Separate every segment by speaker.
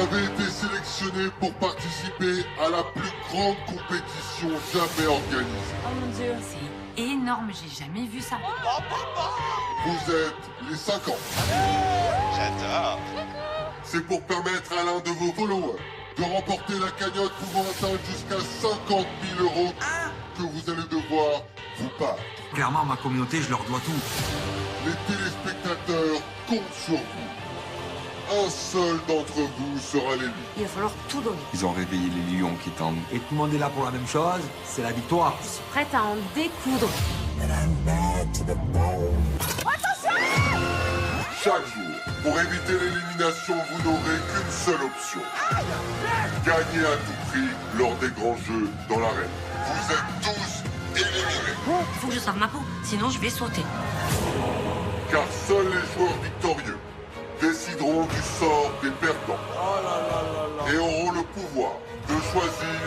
Speaker 1: avez été sélectionné pour participer à la plus grande compétition jamais organisée.
Speaker 2: Oh mon Dieu, c'est énorme, j'ai jamais vu ça.
Speaker 1: Vous êtes les 50.
Speaker 3: J'adore.
Speaker 1: C'est pour permettre à l'un de vos followers de remporter la cagnotte pouvant atteindre jusqu'à 50 000 € que vous allez devoir vous battre.
Speaker 4: Clairement, ma communauté, je leur dois tout.
Speaker 1: Les téléspectateurs comptent sur vous. Un seul d'entre vous sera l'élu.
Speaker 2: Il va falloir tout donner.
Speaker 5: Ils ont réveillé les lions qui tendent.
Speaker 4: Et tout le monde est là pour la même chose, c'est la victoire.
Speaker 2: Je suis prête à en découdre.
Speaker 1: Chaque jour, pour éviter l'élimination, vous n'aurez qu'une seule option. Gagner à tout prix lors des grands jeux dans l'arène. Vous êtes tous éliminés.
Speaker 2: Faut que je sauve ma peau, sinon je vais sauter.
Speaker 1: Car seuls les joueurs victorieux décideront du sort des perdants. Et auront le pouvoir de choisir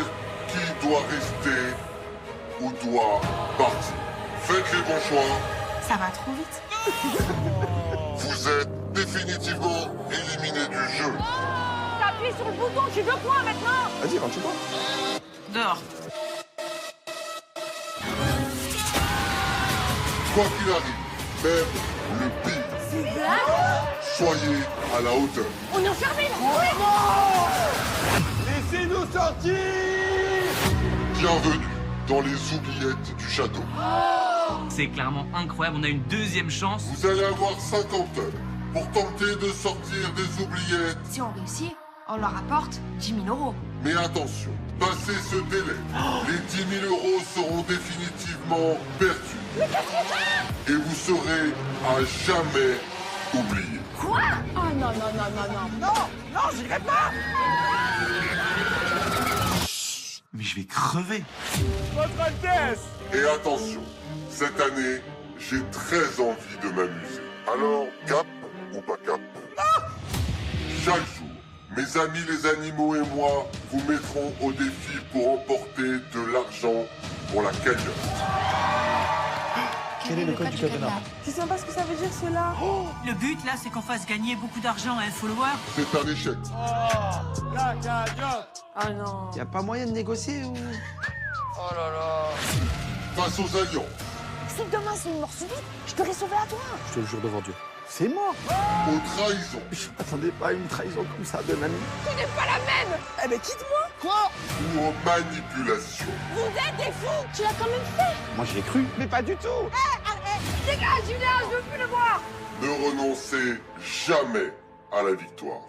Speaker 1: qui doit rester ou doit partir. Faites les bons choix.
Speaker 2: Ça va trop vite.
Speaker 1: Vous êtes définitivement éliminé du jeu.
Speaker 2: T'appuies sur le bouton, tu veux quoi maintenant?
Speaker 3: Vas-y, rentre chez toi.
Speaker 2: Dehors.
Speaker 1: Quoi qu'il arrive, même le pire, soyez à la hauteur.
Speaker 2: On est enfermés là.
Speaker 3: Laissez-nous sortir.
Speaker 1: Bienvenue dans les oubliettes du château.
Speaker 6: C'est clairement incroyable, on a une deuxième chance.
Speaker 1: Vous allez avoir 50 heures pour tenter de sortir des oubliettes.
Speaker 2: Si on réussit, on leur apporte 10 000 €.
Speaker 1: Mais attention, passé ce délai, les 10 000 € seront définitivement perdus. Et vous serez à jamais oubliés.
Speaker 2: Quoi? Oh non, non, non, non, non.
Speaker 3: Non, j'irai pas.
Speaker 4: Mais je vais crever.
Speaker 3: Votre Altesse.
Speaker 1: Et attention, cette année, j'ai très envie de m'amuser. Alors, cap ou pas cap? Chaque jour, mes amis les animaux et moi vous mettrons au défi pour remporter de l'argent pour la cagnotte.
Speaker 7: Quel est le code du cadenas?
Speaker 8: Tu sais pas ce que ça veut dire cela?
Speaker 6: Le but là, c'est qu'on fasse gagner beaucoup d'argent à un follower.
Speaker 1: C'est un échec.
Speaker 3: La cagnotte.
Speaker 8: Ah non.
Speaker 7: Y a pas moyen de négocier ou...
Speaker 3: Oh là là.
Speaker 1: Face aux alliances,
Speaker 8: Si demain c'est une mort subite, je te sauvé à toi.
Speaker 7: Je te le jure devant Dieu. C'est mort.
Speaker 1: aux trahisons
Speaker 7: Je m'attendais pas à une trahison comme ça de mamie.
Speaker 8: Eh ben quitte-moi.
Speaker 3: Quoi?
Speaker 1: ou aux manipulations.
Speaker 8: Vous êtes des fous. Tu l'as quand même fait.
Speaker 7: Moi, je l'ai cru, mais pas du tout.
Speaker 8: Dégage, Julien, je veux plus le voir.
Speaker 1: Ne renoncez jamais à la victoire.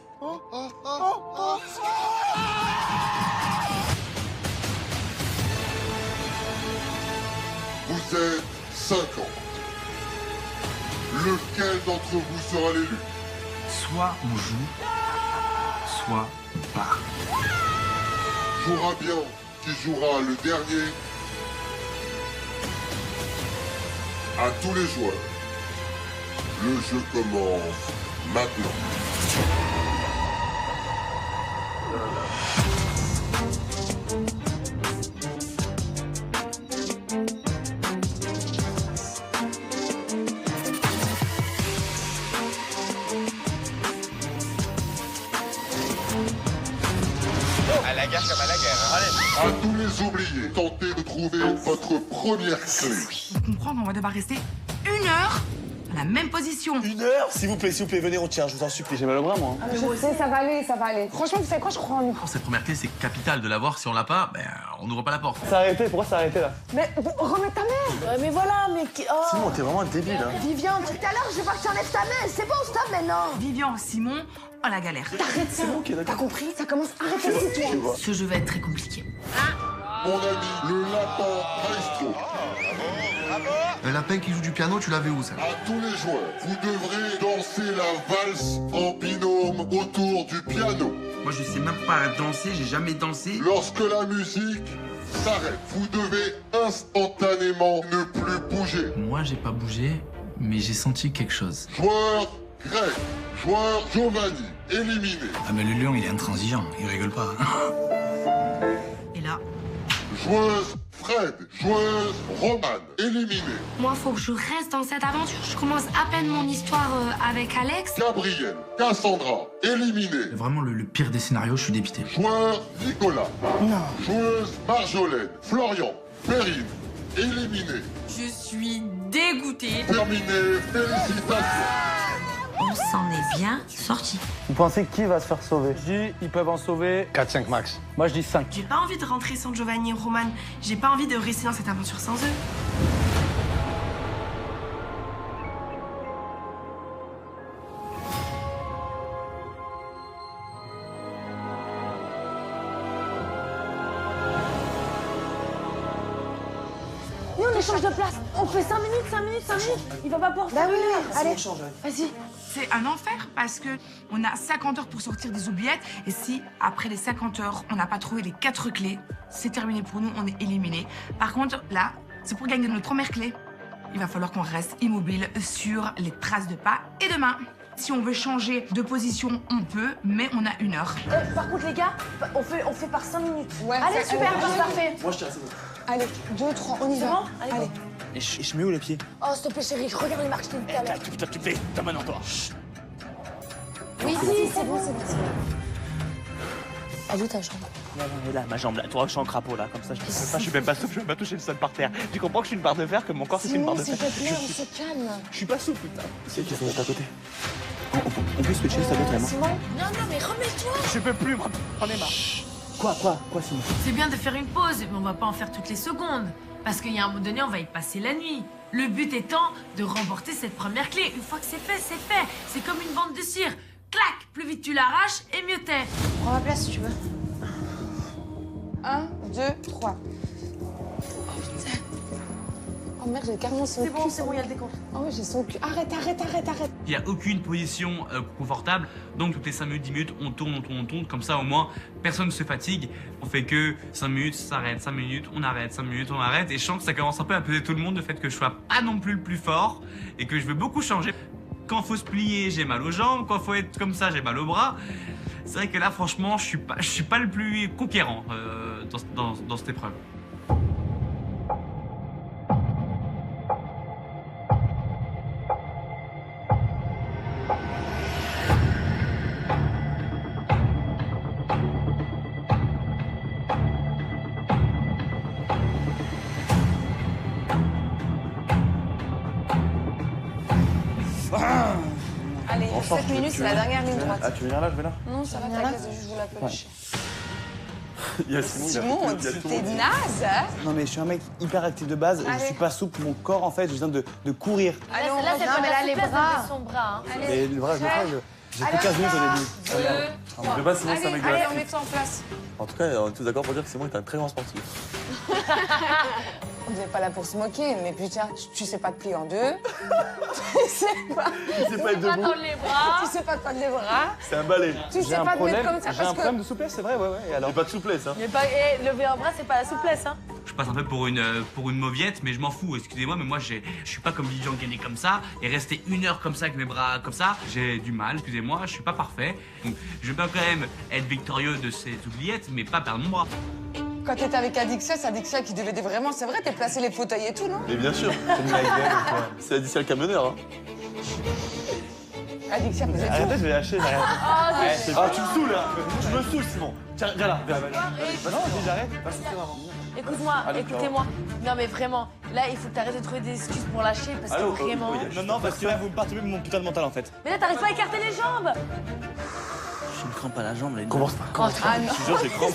Speaker 1: Vous êtes 50. Lequel d'entre vous sera l'élu?
Speaker 4: Soit on joue, soit pas.
Speaker 1: Jouera bien qui jouera le dernier. À tous les joueurs, le jeu commence maintenant.
Speaker 3: À la guerre comme à la guerre. Hein. Allez.
Speaker 1: À tous les oubliés, tentez de trouver votre première clé.
Speaker 2: Pour comprendre, on va devoir rester 1 heure à la même position.
Speaker 9: 1 heure? S'il vous plaît, venez, on tient, je vous en supplie. J'ai mal au bras, moi.
Speaker 8: Je sais, ça va aller, ça va aller. Franchement, vous savez quoi, je crois en nous.
Speaker 6: Cette première clé, c'est capital de l'avoir. Si on l'a pas, on n'ouvre pas la porte.
Speaker 9: C'est arrêté, pourquoi c'est arrêté là?
Speaker 8: Mais remets ta main. Ouais, mais voilà, mais...
Speaker 9: Simon, t'es vraiment un débile, hein.
Speaker 8: Vivian, tout à l'heure, je veux pas que tu enlèves ta main. C'est bon, stop maintenant.
Speaker 2: Vivian, Simon, oh la galère.
Speaker 8: Arrête ça.
Speaker 9: Ok, d'accord.
Speaker 8: T'as compris? Ça commence. Arrête aussi, toi.
Speaker 2: Ce jeu va être très compliqué.
Speaker 1: Mon ami, le lapin maestro.
Speaker 5: Un lapin qui joue du piano, tu l'avais où ça?
Speaker 1: À tous les joueurs, vous devrez danser la valse en binôme autour du piano.
Speaker 4: Moi, je sais même pas danser, j'ai jamais dansé.
Speaker 1: Lorsque la musique s'arrête, vous devez instantanément ne plus bouger.
Speaker 6: Moi, j'ai pas bougé, mais j'ai senti quelque chose.
Speaker 1: Joueur Greg, joueur Giovanni, éliminé.
Speaker 4: Ah, mais le lion, il est intransigeant, il rigole pas.
Speaker 2: Et là,
Speaker 1: Joueuse Fred. Joueuse Romane, éliminée.
Speaker 2: Moi, faut que je reste dans cette aventure. Je commence à peine mon histoire avec Alex.
Speaker 1: Gabriel, Cassandra, éliminée.
Speaker 4: Vraiment le pire des scénarios, je suis dépité.
Speaker 1: Joueur Nicolas. Non. Joueuse Marjolaine, Florian, Perrine, éliminée.
Speaker 2: Je suis dégoûtée.
Speaker 1: Terminé, félicitations.
Speaker 2: On s'en est bien sorti.
Speaker 9: Vous pensez qui va se faire sauver?
Speaker 3: Je dis, ils peuvent en sauver 4-5 max. Moi, je dis 5.
Speaker 2: J'ai pas envie de rentrer sans Giovanni et Roman. J'ai pas envie de rester dans cette aventure sans eux.
Speaker 8: Nous, on échange de place. On fait 5 minutes, 5 minutes, 5 minutes. Il va pas pouvoir faire une heure. Allez, vas-y.
Speaker 2: C'est un enfer parce que on a 50 heures pour sortir des oubliettes. Et si, après les 50 heures, on n'a pas trouvé les 4 clés, c'est terminé pour nous, on est éliminés. Par contre, là, c'est pour gagner notre première clé. Il va falloir qu'on reste immobile sur les traces de pas et de mains. Si on veut changer de position, on peut, mais on a 1 heure.
Speaker 8: Par contre, les gars, on fait par 5 minutes. Ouais, allez, super, parfait.
Speaker 9: Moi, je tiens, c'est bon.
Speaker 8: Allez, 2, 3, on y va. Allez.
Speaker 9: Et je mets où les pieds?
Speaker 8: Oh, s'il te plaît, chérie, regarde les marques, je t'ai dit tout à l'heure.
Speaker 9: Tu fais ta main en toi.
Speaker 8: Oui, si, c'est bon, c'est bon, c'est bon. Elle est où ta jambe?
Speaker 9: Là, ma jambe, là, toi, je suis en crapaud, là, comme ça, je peux pas, je suis même pas souple, je vais pas toucher le sol par terre. Tu comprends que je suis une barre de fer, que mon corps, c'est une barre de fer.
Speaker 8: S'il te plaît, on se calme.
Speaker 9: Je suis pas souple, putain. C'est qui faut être à côté. On peut switcher, ça doit être vraiment.
Speaker 8: Simon? Non, mais remets-toi.
Speaker 9: Je peux plus, moi. J'en ai marre. Quoi, Simon?
Speaker 10: C'est bien de faire une pause, mais on va pas en faire toutes les secondes. Parce qu'il y a un moment donné, on va y passer la nuit. Le but étant de remporter cette première clé. Une fois que c'est fait, c'est fait. C'est comme une bande de cire. Clac! Plus vite tu l'arraches, et mieux t'es.
Speaker 8: Prends ma place si tu veux. 1, 2, 3. Oh putain. Oh merde, j'ai carrément son cul.
Speaker 10: C'est bon, il y a le décompte.
Speaker 8: Oh ouais, j'ai son cul. Arrête.
Speaker 6: Il n'y a aucune position confortable, donc toutes les 5 minutes, 10 minutes, on tourne, comme ça au moins personne ne se fatigue. On fait que 5 minutes, ça s'arrête, 5 minutes, on arrête, 5 minutes, on arrête. Et je sens que ça commence un peu à peser tout le monde, le fait que je sois pas non plus le plus fort et que je veux beaucoup changer. Quand faut se plier, j'ai mal aux jambes, quand faut être comme ça, j'ai mal aux bras. C'est vrai que là, franchement, je suis pas le plus conquérant dans cette épreuve.
Speaker 8: Allez, 7 minutes, c'est la dernière ligne droite.
Speaker 9: Ah, tu veux venir là, je vais là?
Speaker 8: Non, ça va, t'inquiète, je vous l'appelle.
Speaker 9: Il y a Simon,
Speaker 8: t'es naze, hein?
Speaker 9: Non, mais je suis un mec hyper actif de base, je suis pas souple, mon corps, en fait, j'ai besoin de courir.
Speaker 8: Allez, on
Speaker 10: Là, c'est pas
Speaker 8: mais
Speaker 10: la
Speaker 8: là, les
Speaker 10: souplesse de
Speaker 8: bras.
Speaker 10: lever son bras. Hein.
Speaker 9: Mais le bras, je le fais, j'ai fait 15 minutes au début.
Speaker 3: De base, Simon, c'est un mec de
Speaker 8: Allez,
Speaker 3: la
Speaker 8: on met ça en place.
Speaker 9: En tout cas, on est tous d'accord pour dire que Simon est un très grand sportif.
Speaker 8: On n'est pas là pour se moquer, mais putain, tu sais pas te plier en deux. Tu sais pas.
Speaker 9: Il sait pas être debout.
Speaker 10: les bras.
Speaker 8: Tu sais pas te tendre les bras.
Speaker 9: C'est un balai.
Speaker 8: Tu sais pas te mettre comme ça
Speaker 9: J'ai un
Speaker 8: parce
Speaker 9: problème
Speaker 8: que.
Speaker 9: de souplesse, c'est vrai, ouais. Et alors? J'ai pas de souplesse, hein.
Speaker 10: Mais pas, lever un bras, c'est pas la souplesse, hein.
Speaker 6: Je passe un peu pour une mauviette, mais je m'en fous, excusez-moi, mais moi je suis pas comme Lilian Gagné comme ça, et rester 1 heure comme ça avec mes bras comme ça, j'ai du mal, excusez-moi, je suis pas parfait. Donc je veux bien quand même être victorieux de ces oubliettes, mais pas perdre mon bras.
Speaker 8: Quand t'étais avec Adixia, c'est Adixia qui devait vraiment. C'est vrai, t'es placé les fauteuils et tout, non?
Speaker 9: Mais bien sûr, c'est Adixia le camionneur, hein.
Speaker 8: Adixia, vous êtes.
Speaker 9: Arrêtez, je vais lâcher, j'arrête. Ah, tu me saoules, là. Tu me saoules, Simon. Tiens, viens là, viens. Bah non, j'arrête. Pas souffler, maman.
Speaker 10: Écoute-moi, écoutez-moi. Non, mais vraiment, là, il faut que t'arrêtes de trouver des excuses pour lâcher, parce que vraiment.
Speaker 9: Non, parce que là, vous me perturbez mon putain de mental, en fait.
Speaker 10: Mais là, t'arrives pas à écarter les jambes.
Speaker 9: J'ai une crampe à la jambe, là. Commence pas.
Speaker 8: Ah non.
Speaker 9: Je te jure, j'ai crampe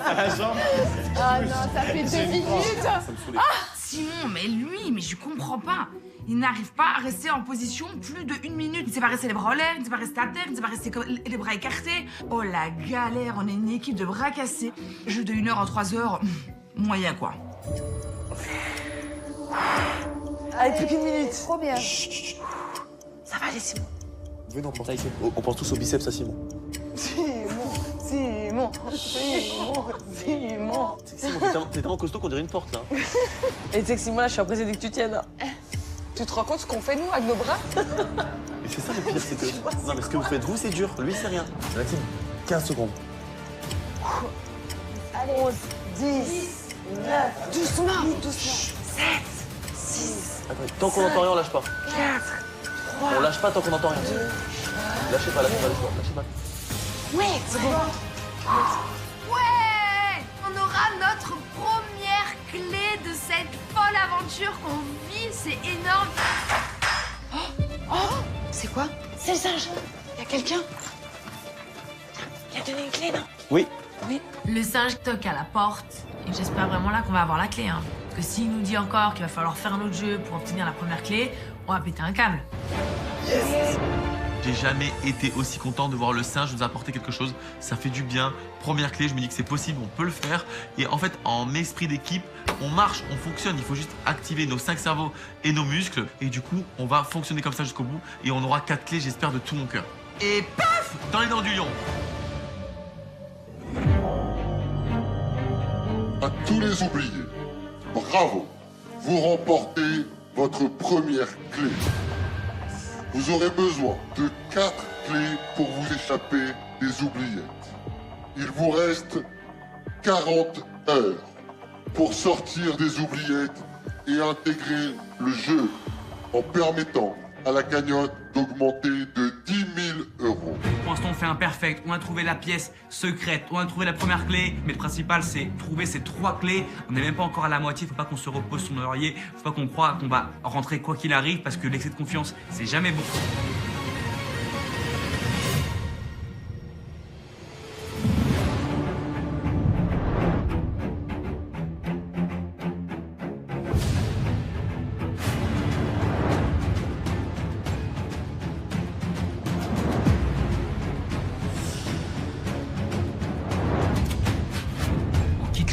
Speaker 9: à la jambe.
Speaker 8: Ah non, ça fait 2 minutes.
Speaker 9: Ça me saoulait.
Speaker 2: Simon, mais je comprends pas. Il n'arrive pas à rester en position plus de 1 minute. Il ne sait pas rester les bras en l'air, il ne sait pas rester à terre, il ne sait pas rester les bras écartés. Oh la galère, on est une équipe de bras cassés. Jeu de 1 heure en 3 heures, moyen quoi.
Speaker 8: Allez, plus qu'une minute. Trop bien. Ça va aller, Simon.
Speaker 9: Venez, on pense tous au biceps à Simon.
Speaker 8: Simon,
Speaker 9: t'es tellement costaud qu'on dirait une porte, là.
Speaker 8: Et tu sais que Simon, là, je suis impressionnée que tu tiennes. Tu te rends compte ce qu'on fait, nous, avec nos bras?
Speaker 9: Et c'est ça le pire, c'est que... Non, mais ce que vous faites, vous, c'est dur. Lui, c'est rien. Maxime, 15 secondes.
Speaker 8: Allez, 11, 10, 9, Doucement.
Speaker 2: 7,
Speaker 8: 6,
Speaker 9: Attends, tant qu'on n'entend rien, on lâche pas.
Speaker 2: 4, 3,
Speaker 9: On lâche pas tant qu'on n'entend rien. Lâchez pas, lâchez pas.
Speaker 8: Ouais, c'est bon.
Speaker 10: Ouais! On aura notre première clé de cette folle aventure qu'on vit, c'est énorme.
Speaker 8: C'est quoi? C'est le singe. Y a quelqu'un? Il a donné une clé, non?
Speaker 9: Oui.
Speaker 10: Le singe toque à la porte et j'espère vraiment là qu'on va avoir la clé. Hein. Parce que s'il nous dit encore qu'il va falloir faire un autre jeu pour obtenir la première clé, on va péter un câble.
Speaker 6: J'ai jamais été aussi content de voir le singe nous apporter quelque chose. Ça fait du bien. Première clé, je me dis que c'est possible, on peut le faire. Et en fait, en esprit d'équipe, on marche, on fonctionne. Il faut juste activer nos 5 cerveaux et nos muscles. Et du coup, on va fonctionner comme ça jusqu'au bout. Et on aura 4 clés, j'espère, de tout mon cœur. Et paf! Dans les dents du lion.
Speaker 1: À tous les oubliés, bravo, vous remportez votre première clé. Vous aurez besoin de 4 clés pour vous échapper des oubliettes. Il vous reste 40 heures pour sortir des oubliettes et intégrer le jeu en permettant à la cagnotte d'augmenter de 10 000 €.
Speaker 6: Pour l'instant, on fait un perfect. On a trouvé la pièce secrète. On a trouvé la première clé. Mais le principal, c'est trouver ces 3 clés. On n'est même pas encore à la moitié. Faut pas qu'on se repose sur nos lauriers. Faut pas qu'on croie qu'on va rentrer quoi qu'il arrive. Parce que l'excès de confiance, c'est jamais bon.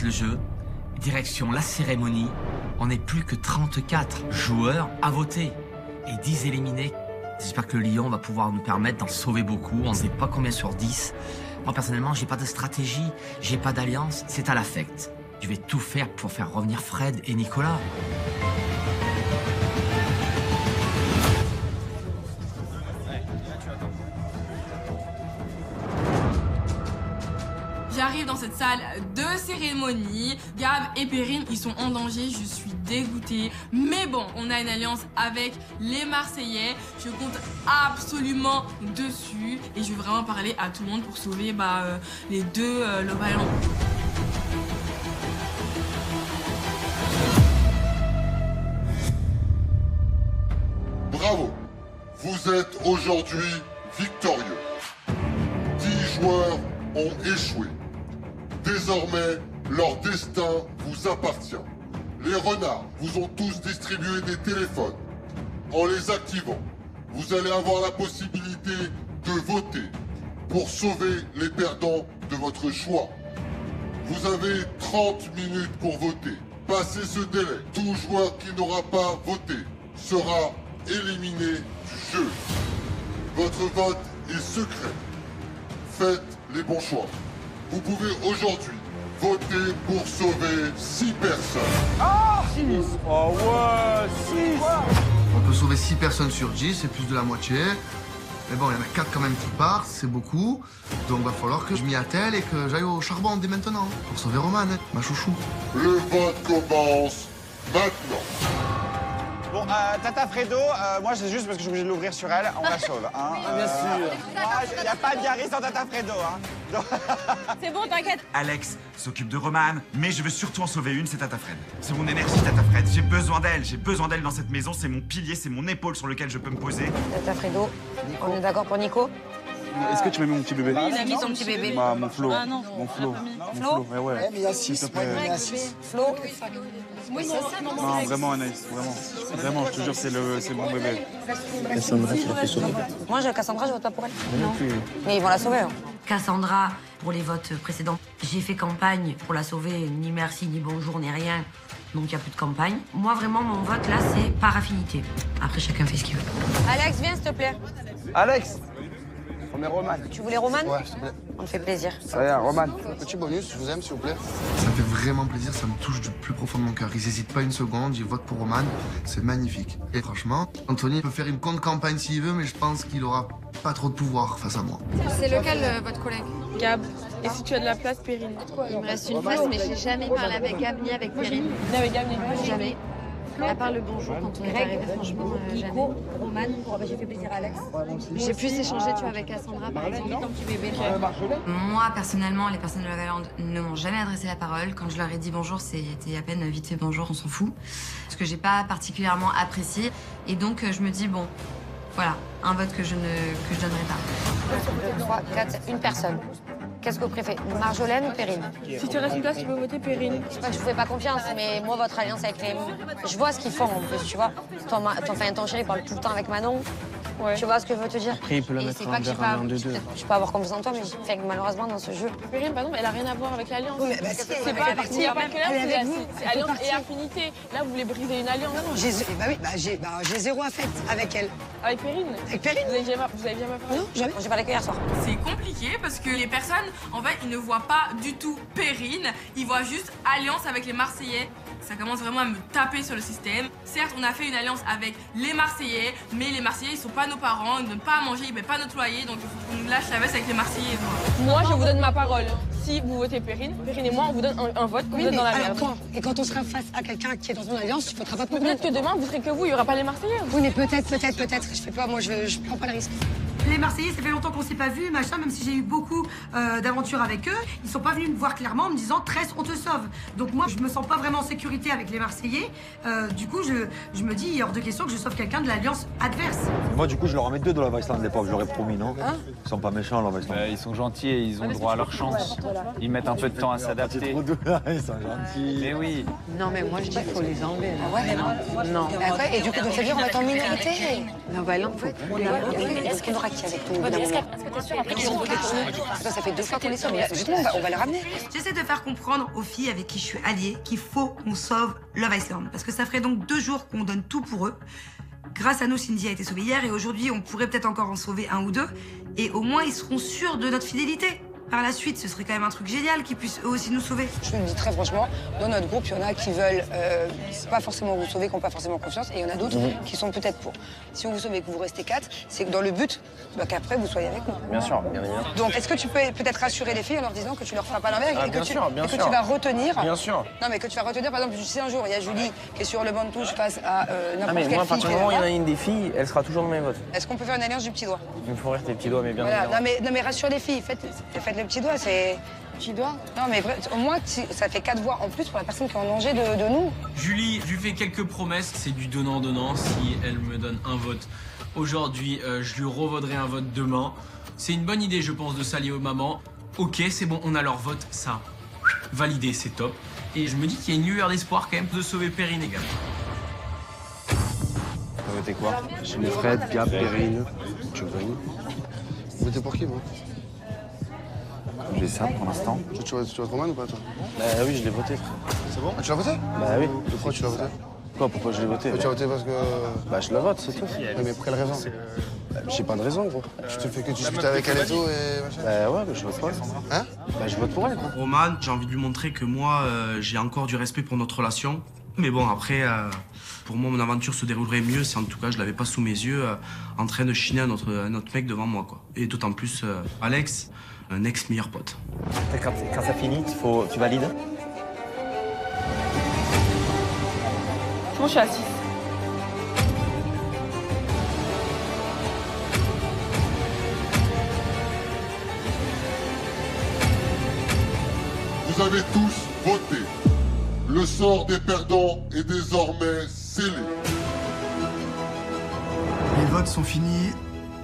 Speaker 6: Le jeu, direction la cérémonie, on n'est plus que 34 joueurs à voter et 10 éliminés. J'espère que le lion va pouvoir nous permettre d'en sauver beaucoup, on ne sait pas combien sur 10. Moi personnellement, j'ai pas de stratégie, j'ai pas d'alliance, c'est à l'affect. Je vais tout faire pour faire revenir Fred et Nicolas.
Speaker 11: J'arrive dans cette salle de cérémonie. Gab et Perrine, ils sont en danger. Je suis dégoûtée. Mais bon, on a une alliance avec les Marseillais. Je compte absolument dessus. Et je vais vraiment parler à tout le monde pour sauver les deux Love Island.
Speaker 1: Bravo, vous êtes aujourd'hui victorieux. 10 joueurs ont échoué. Désormais, leur destin vous appartient. Les renards vous ont tous distribué des téléphones. En les activant, vous allez avoir la possibilité de voter pour sauver les perdants de votre choix. Vous avez 30 minutes pour voter. Passez ce délai. Tout joueur qui n'aura pas voté sera éliminé du jeu. Votre vote est secret. Faites les bons choix. Vous pouvez aujourd'hui voter pour sauver 6 personnes.
Speaker 9: Ah 6. Oh ouais, 6.
Speaker 5: On peut sauver 6 personnes sur 10, c'est plus de la moitié. Mais bon, il y en a 4 quand même qui partent, c'est beaucoup. Donc va falloir que je m'y attelle et que j'aille au charbon dès maintenant. Pour sauver Roman, ma chouchou.
Speaker 1: Le vote commence maintenant.
Speaker 7: Bon, Tata Fredo, moi c'est juste parce que je suis obligé de l'ouvrir sur elle, on la sauve. Hein.
Speaker 9: Bien sûr.
Speaker 7: Il n'y a pas de Gary sans Tata Fredo. Hein.
Speaker 8: C'est bon, t'inquiète.
Speaker 12: Alex s'occupe de Roman, mais je veux surtout en sauver une, c'est Tata Fred. C'est mon énergie, Tata Fred. J'ai besoin d'elle dans cette maison. C'est mon pilier, c'est mon épaule sur lequel je peux me poser.
Speaker 8: Tata Fredo, on est d'accord pour Nico?
Speaker 9: Est-ce que tu m'as mis mon petit bébé?
Speaker 8: Il a mis son petit bébé.
Speaker 9: Mon Flo.
Speaker 8: Ah non.
Speaker 9: Mon Flo.
Speaker 8: Flo?
Speaker 9: Ouais.
Speaker 7: Mais il y a 6,
Speaker 9: s'il te plaît.
Speaker 8: Flo?
Speaker 11: Oui, c'est ça, non,
Speaker 9: Non, vraiment Anaïs, vraiment, je te jure, c'est mon bébé.
Speaker 8: Moi, Cassandra, je vote pas pour elle. Non. Mais ils vont la sauver. Hein.
Speaker 10: Cassandra, pour les votes précédents, j'ai fait campagne pour la sauver, ni merci, ni bonjour, ni rien. Donc il n'y a plus de campagne. Moi, vraiment, mon vote, là, c'est par affinité. Après, chacun fait ce qu'il veut.
Speaker 8: Alex, viens, s'il te plaît.
Speaker 7: Alex, on met Roman.
Speaker 8: Tu voulais Roman?
Speaker 5: Ouais, s'il te plaît.
Speaker 8: On te fait plaisir.
Speaker 7: Ça y est, Roman.
Speaker 5: Petit bonus, je vous aime, s'il vous plaît. Ça me fait vraiment plaisir, ça me touche du plus profond de mon cœur. Ils n'hésitent pas une seconde, ils votent pour Roman. C'est magnifique. Et franchement, Anthony peut faire une contre-campagne s'il veut, mais je pense qu'il aura pas trop de pouvoir face à moi.
Speaker 11: C'est lequel, votre collègue?
Speaker 8: Gab.
Speaker 11: Et si tu as de la place, Perrine?
Speaker 13: Il me reste une place, mais j'ai jamais parlé avec Gab ni avec Perrine.
Speaker 11: Ni avec Gab,
Speaker 13: Jamais. À part le bonjour quand on est arrivé, franchement, jamais.
Speaker 8: Roman, j'ai fait plaisir à Alex.
Speaker 13: J'ai plus échangé, tu vois, avec Cassandra, par exemple.
Speaker 2: Moi, personnellement, les personnes de Love Island ne m'ont jamais adressé la parole. Quand je leur ai dit bonjour, c'était à peine vite fait bonjour, on s'en fout. Ce que j'ai pas particulièrement apprécié. Et donc, je me dis, bon, voilà, un vote que je donnerai pas.
Speaker 8: 3, 4, une personne. Qu'est-ce que vous préférez, Marjolaine ou Perrine?
Speaker 11: Si tu restes une place, tu peux voter Perrine.
Speaker 8: C'est pas que je vous fais pas confiance, mais moi, votre alliance avec les... Je vois ce qu'ils font, en plus, tu vois. Ton chéri parle tout le temps avec Manon.
Speaker 11: Ouais.
Speaker 8: Tu vois ce que je veux te dire?
Speaker 3: Après, il peut la
Speaker 8: Et
Speaker 3: mettre
Speaker 8: c'est
Speaker 3: en
Speaker 8: pas que
Speaker 3: verre un de deux.
Speaker 8: je peux avoir confiance en toi, mais je fais que malheureusement, dans ce jeu...
Speaker 11: Perrine, par exemple, elle a rien à voir avec l'Alliance.
Speaker 8: Oui, mais si,
Speaker 11: c'est pas
Speaker 8: partie,
Speaker 11: qu'elle
Speaker 8: elle est avec vous.
Speaker 11: c'est Alliance et Affinité. Là, vous voulez briser une alliance.
Speaker 14: J'ai zéro affect avec elle.
Speaker 11: Avec Perrine?
Speaker 14: Avec Perrine?
Speaker 11: Vous avez jamais parlé?
Speaker 14: Non, jamais.
Speaker 8: J'ai parlé que hier soir.
Speaker 11: C'est compliqué parce que les personnes, en fait, ils ne voient pas du tout Perrine. Ils voient juste alliance avec les Marseillais. Ça commence vraiment à me taper sur le système. Certes, on a fait une alliance avec les Marseillais, mais les Marseillais, ils sont pas nos parents, ils ne donnent pas à manger, ils ne paient pas notre loyer, donc il faut qu'on nous lâche la veste avec les Marseillais. Moi, je vous donne ma parole. Si vous votez Perrine et moi, on vous donne un vote, qu'on vous donne dans la merde.
Speaker 14: Et quand on sera face à quelqu'un qui est dans une alliance, tu ne voteras pas pour nous.
Speaker 11: Peut-être que demain, vous serez que vous, il n'y aura pas les Marseillais.
Speaker 14: Oui, mais peut-être. Je fais pas, moi, je prends pas le risque.
Speaker 15: Les Marseillais, ça fait longtemps qu'on s'est pas vus, machin, même si j'ai eu beaucoup d'aventures avec eux, ils sont pas venus me voir clairement en me disant Tress, on te sauve. Donc moi, je me sens pas vraiment en sécurité avec les Marseillais. Du coup, je me dis, il est hors de question que je sauve quelqu'un de l'alliance adverse.
Speaker 16: Moi, du coup, je leur en mets 2 de Love Island, les pauvres, je leur ai promis, non? Ils sont pas méchants, Love Island.
Speaker 3: Ils sont gentils et ils ont droit à leur chance. Ils mettent un peu de temps à s'adapter.
Speaker 16: Ils sont gentils.
Speaker 3: Mais oui.
Speaker 14: Non, mais moi, je dis qu'il faut les enlever.
Speaker 8: Ah ouais, non.
Speaker 14: Et du coup, donc, ça veut dire qu'on va être en minorité.
Speaker 8: Love Island, est-ce qu'on aura qui avec nous? Est-ce que t'es sûre après qu'ils ont voté pour nous? Ça fait 2 fois qu'on les sauve. Justement, on va les ramener.
Speaker 15: J'essaie de faire comprendre aux filles avec qui je suis alliée qu'il faut qu'on sauve Love Island. Parce que ça ferait donc 2 jours qu'on donne tout pour eux. Grâce à nous, Cindy a été sauvée hier et aujourd'hui, on pourrait peut-être encore en sauver 1 ou 2. Et au moins, ils seront sûrs de notre fidélité. Par la suite, ce serait quand même un truc génial qu'ils puissent eux aussi nous sauver.
Speaker 14: Je le dis très franchement, dans notre groupe, il y en a qui veulent pas forcément vous sauver, qui n'ont pas forcément confiance, et il y en a d'autres qui sont peut-être pour. Si on vous sauve et que vous restez 4, c'est que dans le but, qu'après vous soyez avec nous.
Speaker 3: Bien sûr, bien évidemment.
Speaker 14: Donc, est-ce que tu peux peut-être rassurer les filles en leur disant que tu leur feras pas l'envers et que tu vas retenir.
Speaker 3: Bien sûr.
Speaker 14: Non, mais que tu vas retenir, par exemple, si un jour il y a Julie qui est sur le banc de touche face à n'importe
Speaker 3: mais
Speaker 14: quelle
Speaker 3: moi, à partir
Speaker 14: fille.
Speaker 3: du moment où il y en a une des filles, elle sera toujours dans mes votes.
Speaker 14: Est-ce qu'on peut faire une alliance du petit doigt?
Speaker 3: Il me faut rire tes petits doigts, mais bien
Speaker 14: Voilà.
Speaker 3: évidemment.
Speaker 14: Non mais rassure les filles, faites le petit doigt, c'est... Petit doigt? Non mais au moins ça fait 4 voix en plus pour la personne qui est en danger de nous.
Speaker 6: Julie, je lui fais quelques promesses, c'est du donnant-donnant. Si elle me donne un vote aujourd'hui, je lui revaudrai un vote demain. C'est une bonne idée, je pense, de s'allier aux mamans. Ok, c'est bon, on a leur vote, ça. Validé, c'est top. Et je me dis qu'il y a une lueur d'espoir quand même de sauver Perrine également.
Speaker 3: T'as voté quoi?
Speaker 16: J'ai mis Fred, Gab, Perrine, Giovanni.
Speaker 5: Vous votez pour qui, moi?
Speaker 16: J'ai ça pour l'instant.
Speaker 5: Tu votes Roman ou pas, toi?
Speaker 3: Bah oui, je l'ai voté.
Speaker 5: C'est bon? Ah, tu l'as voté?
Speaker 3: Bah oui.
Speaker 5: Pourquoi tu l'as voté?
Speaker 3: Pourquoi je l'ai voté?
Speaker 5: Tu as voté parce que...
Speaker 3: Bah je le vote, c'est tout.
Speaker 5: Mais pour quelle raison?
Speaker 3: J'ai pas de raison, gros.
Speaker 5: Je te fais que tu discutes avec elle et tout et machin.
Speaker 3: Bah ouais, je vote pour elle.
Speaker 5: Hein?
Speaker 3: Bah je vote pour elle, quoi.
Speaker 6: Roman, j'ai envie de lui montrer que moi, j'ai encore du respect pour notre relation. Mais bon, après, pour moi, mon aventure se déroulerait mieux si en tout cas je l'avais pas sous mes yeux en train de chiner un autre mec devant moi, quoi. Et d'autant plus, Alex, un ex-meilleur pote.
Speaker 9: Quand ça finit, tu valides?
Speaker 11: Moi, je suis à 6.
Speaker 1: Vous avez tous voté. Le sort des perdants est désormais scellé.
Speaker 17: Les votes sont finis.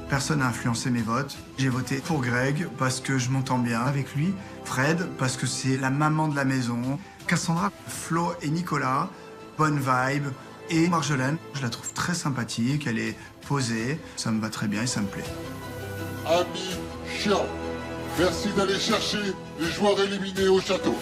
Speaker 17: Personne n'a influencé mes votes. J'ai voté pour Greg parce que je m'entends bien avec lui. Fred parce que c'est la maman de la maison. Cassandra, Flo et Nicolas, bonne vibe. Et Marjolaine, je la trouve très sympathique, elle est posée. Ça me va très bien et ça me plaît.
Speaker 1: Amis chiants, merci d'aller chercher les joueurs éliminés au château.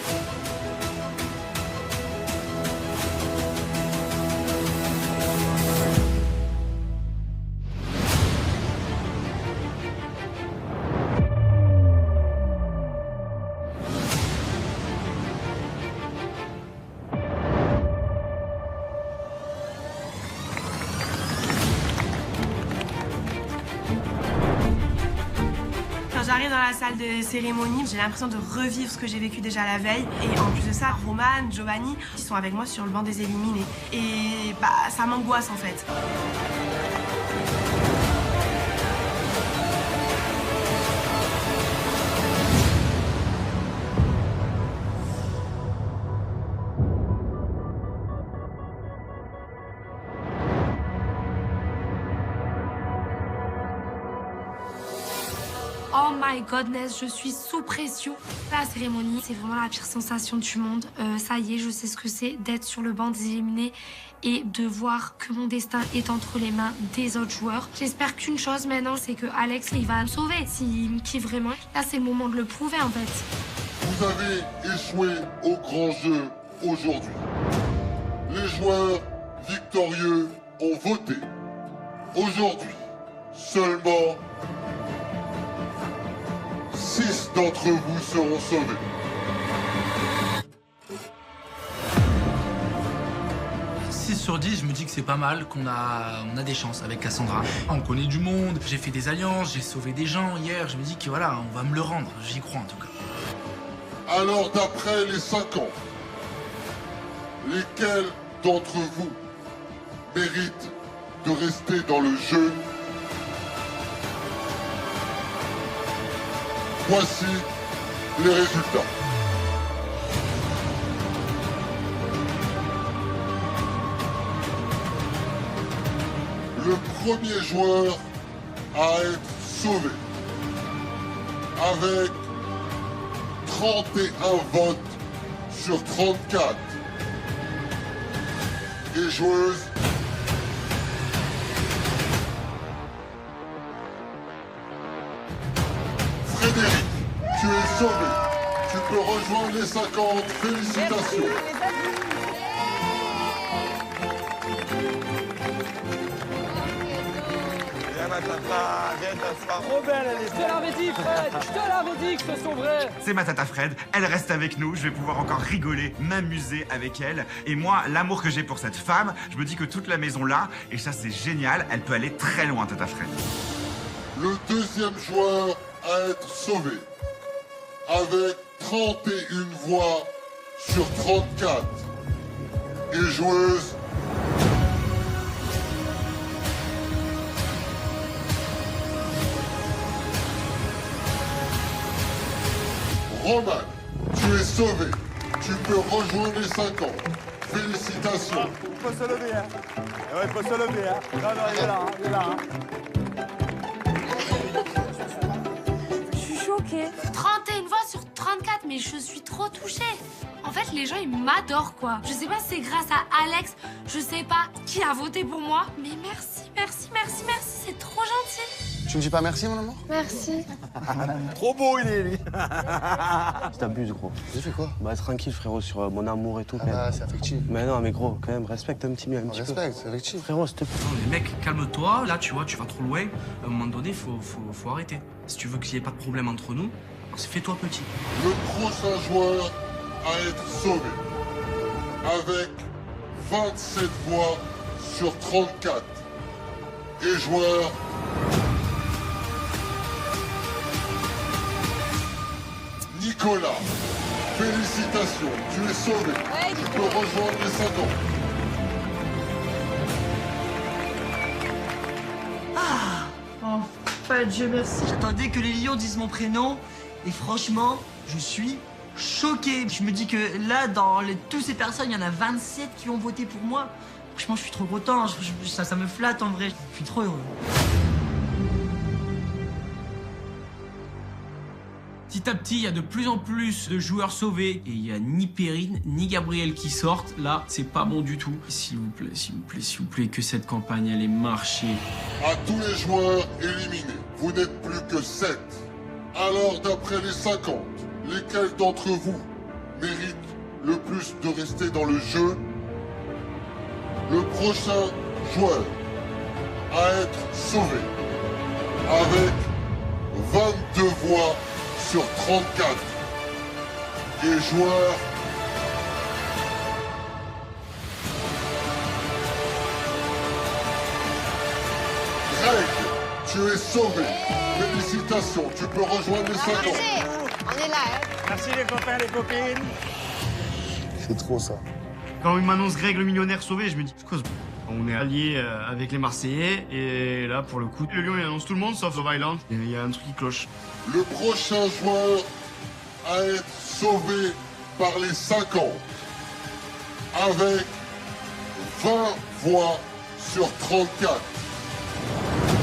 Speaker 15: Quand j'arrive
Speaker 18: dans la salle de cérémonie, j'ai l'impression de revivre ce que j'ai vécu déjà la veille. Et en plus de ça, Roman, Giovanni, ils sont avec moi sur le banc des éliminés. Et bah, ça m'angoisse en fait.
Speaker 10: Oh my godness, je suis sous pression. La cérémonie, c'est vraiment la pire sensation du monde. Ça y est, je sais ce que c'est d'être sur le banc des éliminés et de voir que mon destin est entre les mains des autres joueurs. J'espère qu'une chose maintenant, c'est que Alex, il va me sauver. S'il me kiffe vraiment, là, c'est le moment de le prouver en fait.
Speaker 1: Vous avez échoué au grand jeu aujourd'hui. Les joueurs victorieux ont voté. Aujourd'hui, seulement 6 d'entre vous seront sauvés.
Speaker 4: Sur 10, je me dis que c'est pas mal, qu'on a des chances avec Cassandra. On connaît du monde, j'ai fait des alliances, j'ai sauvé des gens hier. Je me dis que voilà, on va me le rendre. J'y crois en tout cas.
Speaker 1: Alors, d'après les 5 ans, lesquels d'entre vous méritent de rester dans le jeu? Voici les résultats. Le premier joueur à être sauvé avec 31 votes sur 34 et joueuses. Frédéric, tu es sauvé. Tu peux rejoindre les 50. Félicitations.
Speaker 9: Trop belle, elle est. Je te l'avais dit, Fred. Je te l'avais dit que ce sont vrais.
Speaker 12: C'est ma tata Fred, elle reste avec nous, je vais pouvoir encore rigoler, m'amuser avec elle. Et moi, l'amour que j'ai pour cette femme, je me dis que toute la maison là, et ça c'est génial, elle peut aller très loin, tata Fred.
Speaker 1: Le deuxième joueur à être sauvé avec 31 voix sur 34 et joueuse. Roman, tu es sauvé. Tu peux rejoindre les 50. Félicitations.
Speaker 9: Il faut se lever, hein. Ouais, il faut se lever, hein. Non, non, il est là, il est là.
Speaker 10: Je suis choquée. 31 voix sur 34, mais je suis trop touchée. En fait, les gens, ils m'adorent, quoi. Je sais pas si c'est grâce à Alex, je sais pas qui a voté pour moi, mais merci, merci, merci, merci, c'est trop gentil.
Speaker 5: Tu me dis pas merci, mon amour?
Speaker 10: Merci.
Speaker 9: Trop beau, il est, lui.
Speaker 19: Tu t'abuses, gros.
Speaker 5: J'ai fait quoi?
Speaker 19: Bah, tranquille, frérot, sur mon amour et tout.
Speaker 5: Ah bah, c'est affectif.
Speaker 19: Mais non, mais gros, quand même, respecte un petit peu.
Speaker 5: Respecte, c'est affectif.
Speaker 19: Frérot, s'il te plaît.
Speaker 4: Non, mais mec, calme-toi. Là, tu vois, tu vas trop loin. À un moment donné, faut arrêter. Si tu veux qu'il n'y ait pas de problème entre nous, fais-toi petit.
Speaker 1: Le prochain joueur à être sauvé avec 27 voix sur 34 et joueur. Nicolas, félicitations, tu es sauvé. Tu peux rejoindre les 50.
Speaker 20: Enfin, Dieu merci. J'attendais que les lions disent mon prénom et franchement, je suis choqué. Je me dis que là, dans toutes ces personnes, il y en a 27 qui ont voté pour moi. Franchement, je suis trop content. Ça me flatte en vrai. Je suis trop heureux.
Speaker 6: Petit à petit, il y a de plus en plus de joueurs sauvés et il y a ni Perrine ni Gabriel qui sortent. Là, c'est pas bon du tout. S'il vous plaît, s'il vous plaît, s'il vous plaît, que cette campagne elle ait marché.
Speaker 1: À tous les joueurs éliminés, vous n'êtes plus que 7. Alors, d'après les 50, lesquels d'entre vous méritent le plus de rester dans le jeu? Le prochain joueur à être sauvé avec 22 voix sur 34 et joueur. Greg, tu es sauvé. Félicitations, tu peux rejoindre les 50.
Speaker 8: On est là, hein.
Speaker 7: Merci les copains, les copines.
Speaker 19: C'est trop ça.
Speaker 9: Quand il m'annonce Greg le millionnaire sauvé, je me dis, c'est quoi ce... On est alliés avec les Marseillais, et là, pour le coup, le Lyon, il annonce tout le monde, sauf Love Island. Il y a un truc qui cloche.
Speaker 1: Le prochain joueur à être sauvé par les 50 avec 20 voix sur 34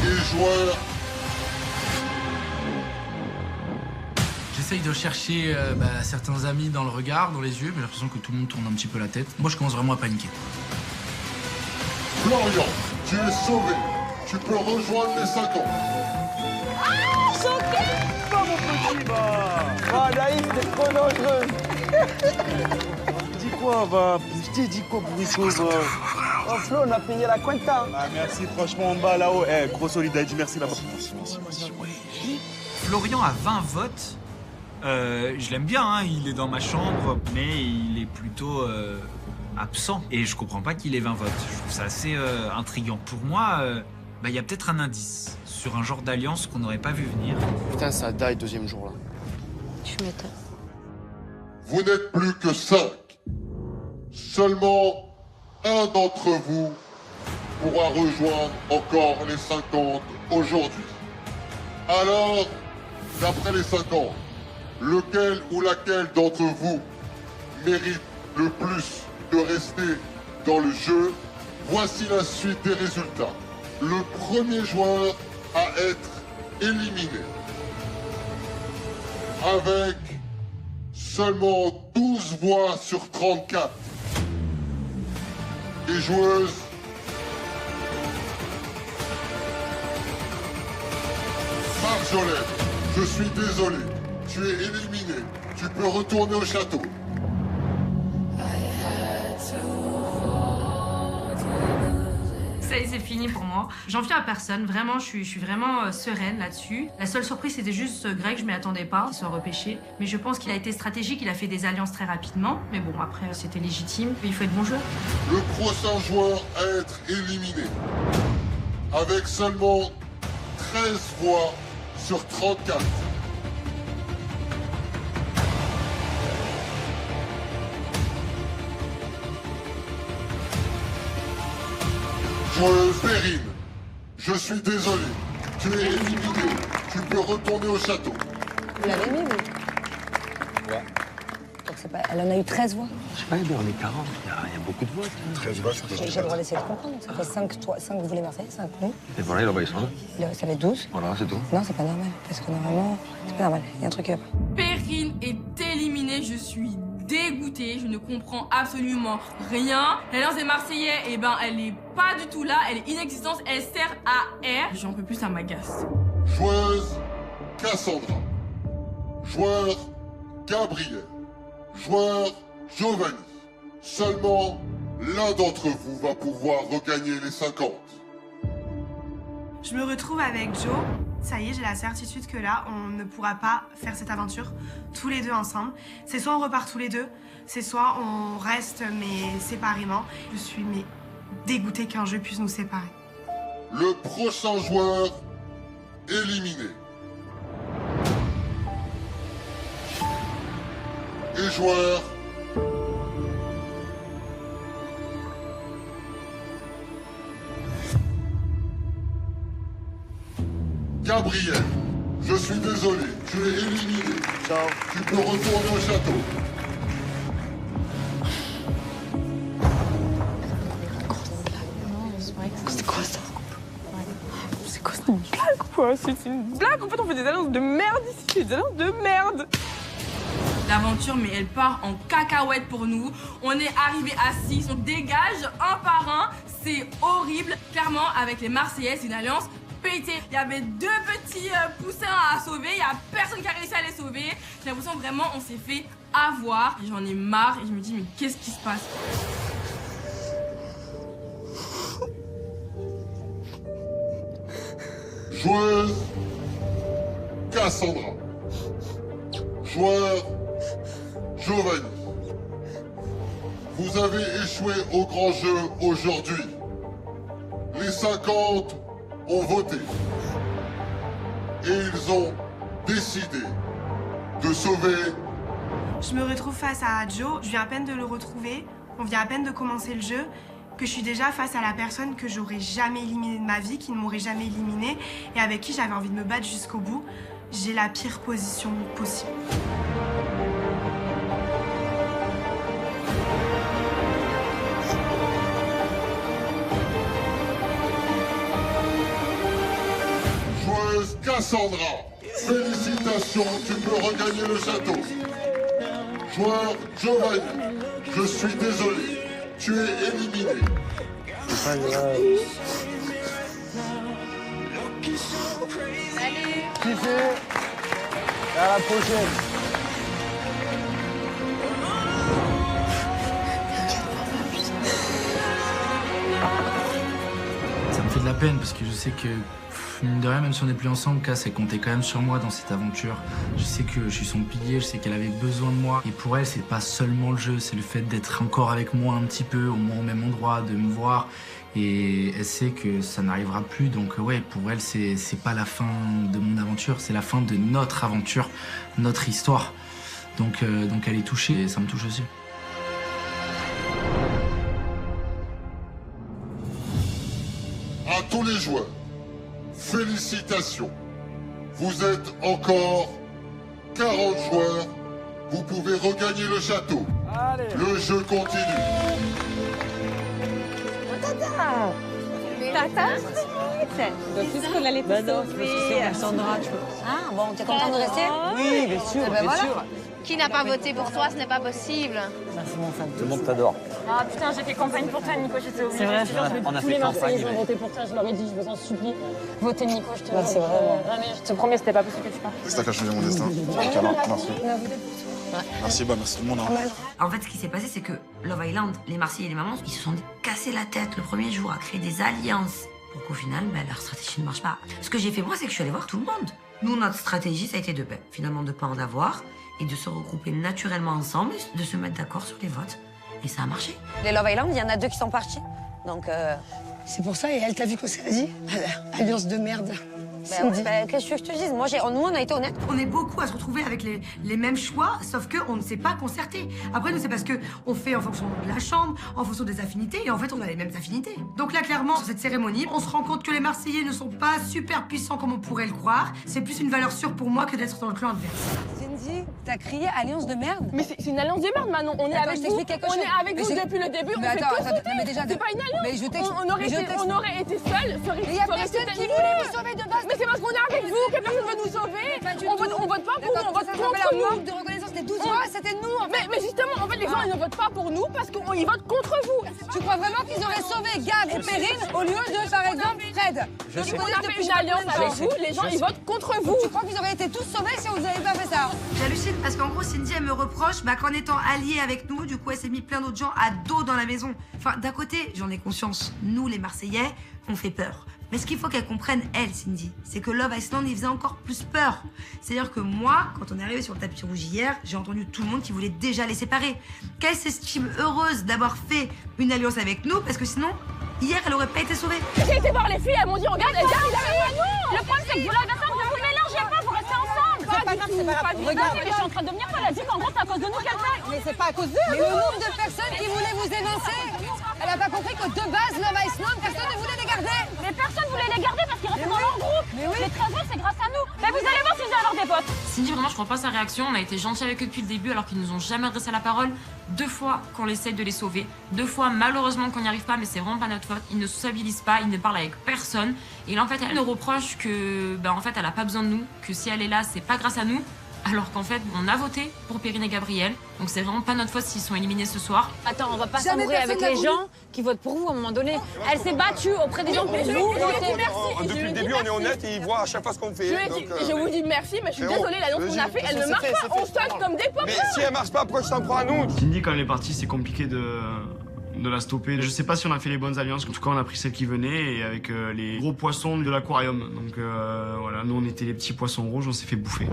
Speaker 1: et joueur.
Speaker 4: J'essaye de chercher certains amis dans le regard, dans les yeux, mais j'ai l'impression que tout le monde tourne un petit peu la tête. Moi, je commence vraiment à paniquer.
Speaker 1: Florian, tu es sauvé. Tu peux rejoindre les 50.
Speaker 8: Ah, choqué!
Speaker 9: Pas mon petit, bah! Ah, Naïf, t'es trop dangereuse! Dis quoi, va? Je t'ai dit quoi, Bourico, va? Oh, Flo, on a payé la cuenta.
Speaker 7: Ah, merci, franchement, en bas, là-haut. Eh, gros solidarité, merci là-bas.
Speaker 12: Florian a 20 votes. Je l'aime bien, hein, il est dans ma chambre, mais il est plutôt absent. Et je comprends pas qu'il ait 20 votes. Je trouve ça assez intriguant. Pour moi, il y a peut-être un indice sur un genre d'alliance qu'on n'aurait pas vu venir.
Speaker 19: Putain, ça die deuxième jour là.
Speaker 8: Tu m'étonnes.
Speaker 1: Vous n'êtes plus que 5. Seulement un d'entre vous pourra rejoindre encore les 50 aujourd'hui. Alors, d'après les 50, lequel ou laquelle d'entre vous mérite le plus de rester dans le jeu? Voici la suite des résultats. Le premier joueur à être éliminé, avec seulement 12 voix sur 34, et joueuse Marjolaine. Je suis désolé, tu es éliminé. Tu peux retourner au château.
Speaker 10: Ça y est, c'est fini pour moi. J'en viens à personne. Vraiment, je suis vraiment sereine là-dessus. La seule surprise, c'était juste Greg. Je m'y attendais pas qu'il soit repêché. Mais je pense qu'il a été stratégique. Il a fait des alliances très rapidement. Mais bon, après, c'était légitime. Il faut être bon joueur.
Speaker 1: Le prochain joueur à être éliminé, avec seulement 13 voix sur 34. Joueuse Perrine, je suis désolé, tu es éliminé. Tu peux retourner au château.
Speaker 14: Vous l'avez mis, vous?
Speaker 16: Ouais.
Speaker 14: Donc c'est pas... Elle en a eu 13 voix.
Speaker 16: Je sais pas, mais on est 40, il y a beaucoup de voix.
Speaker 1: 13 voix,
Speaker 14: J'ai le droit d'essayer de comprendre. Ça fait 5 vous les Marseillais, 5 nous.
Speaker 16: Et voilà, il va y descendre.
Speaker 14: Ça fait 12.
Speaker 16: Voilà, c'est tout.
Speaker 14: Non, c'est pas normal. Parce que normalement, c'est pas normal. Il y a un truc qui va pas.
Speaker 11: Perrine est éliminée, je suis dégoûtée, je ne comprends absolument rien. L'alliance des Marseillais, elle est pas du tout là, elle est inexistante, elle sert à R. J'en peux plus, ça m'agace.
Speaker 1: Joueuse Cassandra. Joueur Gabriel. Joueur Giovanni. Seulement l'un d'entre vous va pouvoir regagner les 50.
Speaker 18: Je me retrouve avec Joe. Ça y est, j'ai la certitude que là, on ne pourra pas faire cette aventure tous les deux ensemble. C'est soit on repart tous les deux, c'est soit on reste mais séparément. Je suis dégoûtée qu'un jeu puisse nous séparer.
Speaker 1: Le prochain joueur éliminé. Et joueur Gabriel, je suis désolé, tu es éliminé. Ciao. Tu peux retourner au château.
Speaker 11: C'est quoi ça? C'est quoi cette blague quoi? C'est une blague, en fait on fait des alliances de merde ici, des alliances de merde. L'aventure, mais elle part en cacahuète pour nous. On est arrivé à 6, on dégage un par un, c'est horrible. Clairement, avec les Marseillais, c'est une alliance pété. Il y avait 2 petits poussins à sauver, il y a personne qui a réussi à les sauver. J'ai l'impression vraiment on s'est fait avoir. J'en ai marre et je me dis mais qu'est-ce qui se passe?
Speaker 1: Joueuse Cassandra. Joueur Giovanni. Vous avez échoué au grand jeu aujourd'hui. Les 50 ont voté. et ils ont décidé de sauver...
Speaker 18: Je me retrouve face à Joe, je viens à peine de le retrouver, on vient à peine de commencer le jeu, que je suis déjà face à la personne que j'aurais jamais éliminée de ma vie, qui ne m'aurait jamais éliminée, et avec qui j'avais envie de me battre jusqu'au bout. J'ai la pire position possible.
Speaker 1: Joueuse Cassandra, félicitations, tu peux regagner le château. Joueur Giovanni, je suis désolé, tu es éliminé.
Speaker 9: C'est pas grave.
Speaker 11: Salut.
Speaker 9: Kiffé. À la prochaine.
Speaker 4: Ça me fait de la peine parce que je sais que, mine de rien, même si on n'est plus ensemble, Cass, elle comptait quand même sur moi dans cette aventure. Je sais que je suis son pilier, je sais qu'elle avait besoin de moi. Et pour elle, c'est pas seulement le jeu, c'est le fait d'être encore avec moi un petit peu, au moins au même endroit, de me voir. Et elle sait que ça n'arrivera plus, donc ouais, pour elle, c'est pas la fin de mon aventure, c'est la fin de notre aventure, notre histoire. Donc elle est touchée et ça me touche aussi.
Speaker 1: À tous les joueurs, félicitations. Vous êtes encore 40 joueurs. Vous pouvez regagner le château.
Speaker 9: Allez.
Speaker 1: Le jeu continue.
Speaker 8: Tata, puisqu'on allait te sauver.
Speaker 13: Cassandra, tu vois.
Speaker 8: Ah, bon, t'es content de rester?
Speaker 9: Oui, bien sûr,
Speaker 8: Eh ben
Speaker 9: bien
Speaker 8: voilà.
Speaker 9: sûr.
Speaker 13: Qui n'a pas voté pour toi, ce n'est pas possible.
Speaker 8: Merci mon fan.
Speaker 16: Tout le monde t'adore.
Speaker 13: Ah putain, j'ai fait campagne pour toi, Nico, j'étais obligée.
Speaker 8: C'est vrai,
Speaker 16: on a
Speaker 13: Tous
Speaker 16: fait
Speaker 13: les Marseillais
Speaker 16: campagne,
Speaker 13: ont
Speaker 16: ouais.
Speaker 13: voté pour toi, je leur ai dit, je vous en supplie. Votez Nico, je te
Speaker 8: Merci vraiment.
Speaker 13: Je te promets, c'était pas possible que tu partes.
Speaker 19: C'est ça qui a changé mon destin. Merci. Merci, bah merci tout le monde. Hein.
Speaker 15: En fait, ce qui s'est passé, c'est que Love Island, les Marseillais et les mamans, ils se sont cassés la tête le premier jour à créer des alliances pour qu'au final, leur stratégie ne marche pas. Ce que j'ai fait moi, c'est que je suis allée voir tout le monde. Nous, notre stratégie, ça a été de finalement de pas en avoir et de se regrouper naturellement ensemble, de se mettre d'accord sur les votes. Et ça a marché.
Speaker 14: Les Love Island, il y en a 2 qui sont partis. Donc, c'est pour ça, et elle, t'as vu quoi qu'elle a dit? Alliance de merde.
Speaker 8: Qu'est-ce que je te dise? Moi, nous, on a été honnêtes.
Speaker 15: On est beaucoup à se retrouver avec les mêmes choix, sauf qu'on ne s'est pas concerté. Après, nous, c'est parce qu'on fait en fonction de la chambre, en fonction des affinités, et en fait, on a les mêmes affinités. Donc là, clairement, sur cette cérémonie, on se rend compte que les Marseillais ne sont pas super puissants comme on pourrait le croire. C'est plus une valeur sûre pour moi que d'être dans le clan adverse.
Speaker 14: Cindy, t'as crié alliance de merde?
Speaker 11: Mais c'est une alliance de merde, Manon. On est
Speaker 14: Attends,
Speaker 11: avec
Speaker 14: je
Speaker 11: vous.
Speaker 14: t'explique quelque
Speaker 11: On
Speaker 14: chose.
Speaker 11: est avec
Speaker 14: Mais
Speaker 11: vous
Speaker 14: c'est-
Speaker 11: depuis le début.
Speaker 14: Mais
Speaker 11: On fait
Speaker 14: attends,
Speaker 11: que
Speaker 14: attends,
Speaker 11: sauter.
Speaker 14: mais déjà,
Speaker 11: C'est pas une alliance.
Speaker 14: mais je t'explique.
Speaker 11: On aurait été seuls.
Speaker 14: Mais y a personne qui voulait vous sauver de base.
Speaker 11: Mais c'est parce qu'on est avec vous que personne veut nous sauver. On vote pas pour nous, on vote
Speaker 14: Ça
Speaker 11: contre
Speaker 14: s'appelle un
Speaker 11: nous.
Speaker 14: manque de reconnaissance. C'était 12 mois, c'était nous. En fait.
Speaker 11: Mais justement, en fait, les gens, ils ne votent pas pour nous parce qu'ils votent contre vous.
Speaker 14: Tu crois vraiment qu'ils auraient sauvé Gab et Perrine au lieu de, par exemple, Fred?
Speaker 11: Donc on a fait une alliance avec vous, les gens, ils votent contre vous.
Speaker 14: Tu crois qu'ils auraient été tous sauvés si vous n'avez pas fait ça?
Speaker 15: J'hallucine parce qu'en gros, Cindy, elle me reproche qu'en étant alliée avec nous, du coup, elle s'est mis plein d'autres gens à dos dans la maison. Enfin, d'un côté, j'en ai conscience, nous, les Marseillais, on fait peur. Mais ce qu'il faut qu'elle comprenne, elle, Cindy, c'est que Love Island, il faisait encore plus peur. C'est-à-dire que moi, quand on est arrivé sur le tapis rouge hier, j'ai entendu tout le monde qui voulait déjà les séparer. Qu'elle s'estime heureuse d'avoir fait une alliance avec nous, parce que sinon, hier, elle aurait pas été sauvée.
Speaker 11: J'ai été voir les filles, elles m'ont dit, regarde, il avait pas. Le problème, c'est que vous l'avez fait, vous vous mélangez pas, vous restez ensemble.
Speaker 14: C'est pas grave, c'est pas grave.
Speaker 11: Regarde, mais je suis en train de devenir folle. Elle a dit qu'en gros, c'est à cause de nous qu'elle fait.
Speaker 14: Mais c'est pas à cause d'eux. Mais le nombre de personnes qui voulaient vous évincer, elle a pas compris que de base, Love Island, personne ne voulait les garder.
Speaker 11: Mais personne voulait les garder parce qu'ils restaient dans leur groupe.
Speaker 14: Mais oui.
Speaker 11: Les trésors, c'est grâce à nous. Mais vous allez voir si vous allez avoir des potes.
Speaker 21: Cindy, vraiment, je comprends pas sa réaction. On a été gentils avec eux depuis le début alors qu'ils nous ont jamais adressé la parole. 2 fois qu'on essaie de les sauver. 2 fois, malheureusement, qu'on n'y arrive pas, mais c'est vraiment pas notre faute. Ils ne sociabilisent pas, ils ne parlent avec personne. Et là, en fait, elle nous reproche que, en fait, elle a pas besoin de nous, que si elle est là, c'est pas grâce à nous. Alors qu'en fait, on a voté pour Perrine et Gabriel. Donc c'est vraiment pas notre faute s'ils sont éliminés ce soir.
Speaker 13: Attends, on va pas
Speaker 14: Jamais
Speaker 13: s'embrouiller
Speaker 14: personne
Speaker 13: avec
Speaker 14: n'a
Speaker 13: les
Speaker 14: voulu.
Speaker 13: gens qui votent pour vous à un moment donné. Elle s'est battue auprès des gens pour vous.
Speaker 11: Depuis le début, on est honnête et ils voient à chaque fois ce qu'on fait. Je vous dis merci, mais je suis désolée, l'alliance qu'on a fait, elle ne marche pas. On saute comme des pompes.
Speaker 9: Mais si elle marche pas, pourquoi tu t'en prends à nous?
Speaker 22: Cindy, quand elle est partie, c'est compliqué de la stopper. Je sais pas si on a fait les bonnes alliances. En tout cas, on a pris celle qui venait et avec les gros poissons de l'aquarium. Donc voilà, nous on était les petits poissons rouges, on s'est fait bouffer.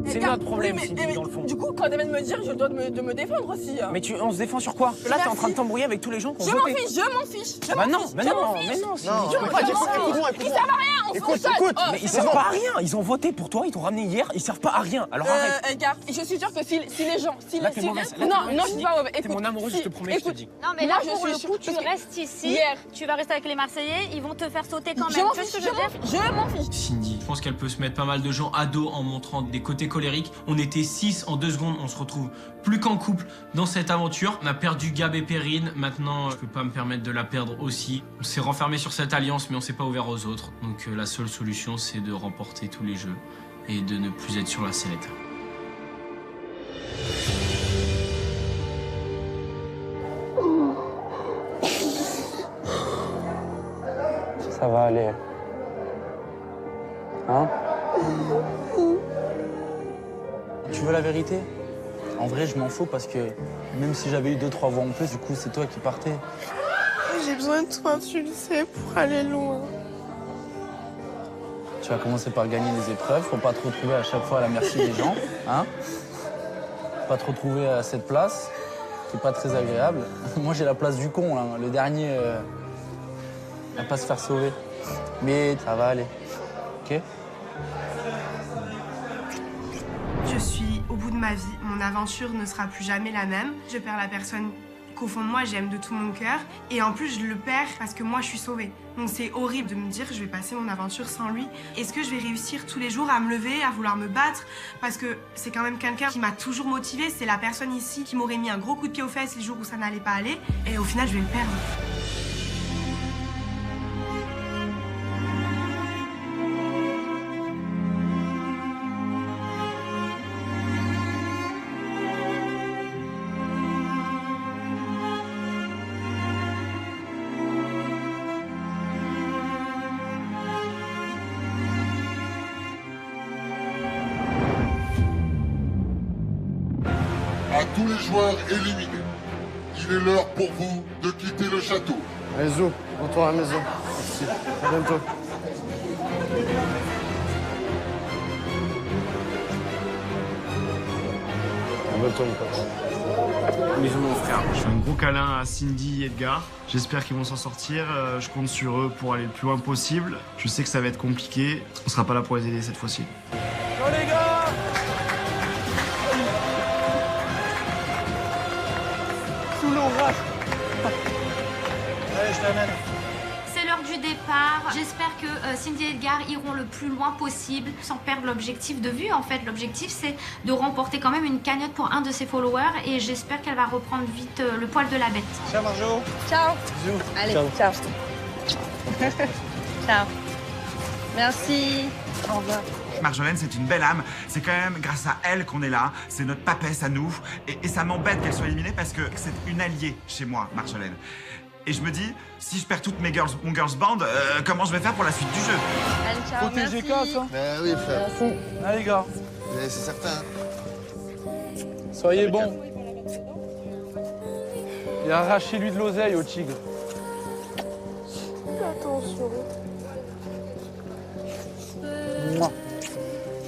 Speaker 9: C'est notre problème, Cindy, dans le fond.
Speaker 11: Du coup, quand elle vient de me dire, je dois de me défendre aussi.
Speaker 9: Mais on se défend sur quoi? Là, t'es en train de t'embrouiller avec tous les gens qui ont
Speaker 11: Je
Speaker 9: voté.
Speaker 11: m'en fiche, je m'en fiche.
Speaker 9: Bah non, mais non, Cindy, tu peux pas dire ça.
Speaker 11: Ils servent à rien, on
Speaker 9: Écoute,
Speaker 11: s'en saute.
Speaker 9: mais ils servent pas à rien. Ils ont voté pour toi, ils t'ont ramené hier, ils servent pas à rien. Alors arrête.
Speaker 11: Edgar, je suis sûre que si les gens...
Speaker 9: Là, t'es mauvaise.
Speaker 11: Non, je suis pas mauvaise.
Speaker 9: T'es mon amoureuse, je te promets, je te dis.
Speaker 13: Non, mais là,
Speaker 11: Moi,
Speaker 13: pour
Speaker 11: je
Speaker 13: le
Speaker 11: suis
Speaker 13: coup,
Speaker 11: sûre
Speaker 13: tu
Speaker 11: que
Speaker 13: restes ici.
Speaker 11: hier-
Speaker 13: Tu vas rester avec les Marseillais. Ils vont te faire sauter quand même.
Speaker 11: Je m'en
Speaker 13: Tu vois
Speaker 11: fiche,
Speaker 13: ce que je veux dire?
Speaker 11: je m'en fiche.
Speaker 12: Cindy, je pense qu'elle peut se mettre pas mal de gens à dos en montrant des côtés colériques. On était 6 en 2 secondes, on se retrouve plus qu'en couple dans cette aventure. On a perdu Gab et Perrine, maintenant je peux pas me permettre de la perdre aussi. On s'est renfermé sur cette alliance mais on s'est pas ouvert aux autres. Donc la seule solution c'est de remporter tous les jeux et de ne plus être sur la sellette.
Speaker 9: Ça va aller. Hein?
Speaker 2: Tu veux la vérité? En vrai, je m'en fous parce que même si j'avais eu 2-3 voix en plus, du coup, c'est toi qui partais.
Speaker 18: J'ai besoin de toi, tu le sais, pour aller loin.
Speaker 2: Tu vas commencer par gagner les épreuves pour pas te retrouver à chaque fois à la merci des gens, hein? Pas te retrouver à cette place qui est pas très agréable. Moi, j'ai la place du con, là, le dernier à pas se faire sauver. Mais ça va aller, ok?
Speaker 18: Je suis au bout de ma vie. Mon aventure ne sera plus jamais la même. Je perds la personne qu'au fond de moi, j'aime de tout mon cœur. Et en plus, je le perds parce que moi, je suis sauvée. Donc c'est horrible de me dire que je vais passer mon aventure sans lui. Est-ce que je vais réussir tous les jours à me lever, à vouloir me battre? Parce que c'est quand même quelqu'un qui m'a toujours motivée. C'est la personne ici qui m'aurait mis un gros coup de pied aux fesses les jours où ça n'allait pas aller. Et au final, je vais le perdre.
Speaker 1: À tous les joueurs éliminés, il est l'heure pour vous de quitter le château.
Speaker 9: Allez, Zou, retourne à la maison. Merci. À bientôt. À bientôt, mon pote.
Speaker 22: Bisous mon frère. Je fais un gros câlin à Cindy et Edgar. J'espère qu'ils vont s'en sortir. Je compte sur eux pour aller le plus loin possible. Je sais que ça va être compliqué. On sera pas là pour les aider cette fois-ci.
Speaker 9: Ciao les gars! Sous l'orage. Allez, je t'amène.
Speaker 13: C'est l'heure du départ. J'espère que Cindy et Edgar iront le plus loin possible sans perdre l'objectif de vue. En fait, l'objectif, c'est de remporter quand même une cagnotte pour un de ses followers et j'espère qu'elle va reprendre vite le poil de la bête.
Speaker 7: Ciao Marjo.
Speaker 8: Ciao.
Speaker 9: Bisous.
Speaker 8: Allez,
Speaker 9: Ciao.
Speaker 8: ciao. Ciao. Merci. Au revoir.
Speaker 3: Marjolaine, c'est une belle âme. C'est quand même grâce à elle qu'on est là. C'est notre papesse à nous. Et ça m'embête qu'elle soit éliminée parce que c'est une alliée chez moi, Marjolaine. Et je me dis, si je perds toutes mon girls band, comment je vais faire pour la suite du jeu?
Speaker 8: Allez, ciao.
Speaker 5: Protégez
Speaker 8: Merci.
Speaker 5: ça. Ben oui, frère.
Speaker 8: Merci.
Speaker 5: Allez, gars. C'est certain. Soyez bons. Et arrachez-lui de l'oseille au tigre.
Speaker 18: Attention.
Speaker 5: Mouah.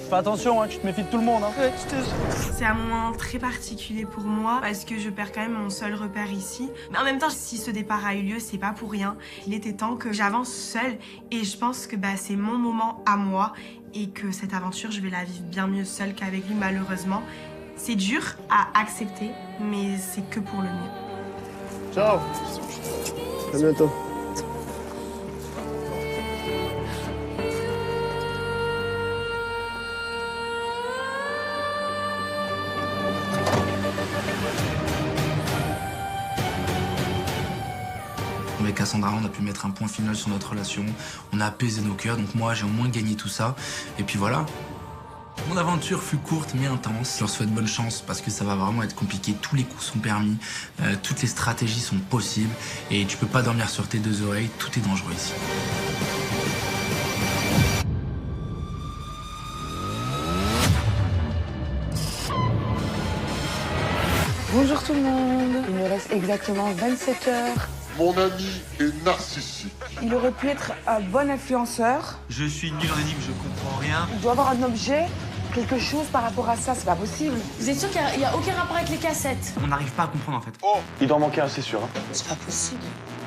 Speaker 5: Fais attention, hein, tu te méfies de tout le monde. Hein.
Speaker 18: Ouais, je te jure. C'est un moment très particulier pour moi parce que je perds quand même mon seul repère ici. Mais en même temps, si ce départ a eu lieu, c'est pas pour rien. Il était temps que j'avance seule et je pense que c'est mon moment à moi et que cette aventure, je vais la vivre bien mieux seule qu'avec lui, malheureusement. C'est dur à accepter, mais c'est que pour le mieux.
Speaker 9: Ciao. À bientôt.
Speaker 4: Avec Cassandra, on a pu mettre un point final sur notre relation, on a apaisé nos cœurs, donc moi j'ai au moins gagné tout ça, et puis voilà. Mon aventure fut courte mais intense, je leur souhaite bonne chance parce que ça va vraiment être compliqué, tous les coups sont permis, toutes les stratégies sont possibles, et tu peux pas dormir sur tes deux oreilles, tout est dangereux ici.
Speaker 14: Bonjour tout le monde. Il nous reste exactement 27 heures.
Speaker 1: Mon ami est narcissique.
Speaker 23: Il aurait pu être un bon influenceur.
Speaker 12: Je suis nul en énigme, je comprends rien.
Speaker 23: Il doit avoir un objet
Speaker 18: quelque chose par rapport à ça, c'est pas possible. Vous êtes sûr qu'il n'y a aucun rapport avec les cassettes?
Speaker 6: On n'arrive pas à comprendre en fait.
Speaker 9: Oh, il doit manquer un, c'est sûr. Hein.
Speaker 18: C'est pas possible.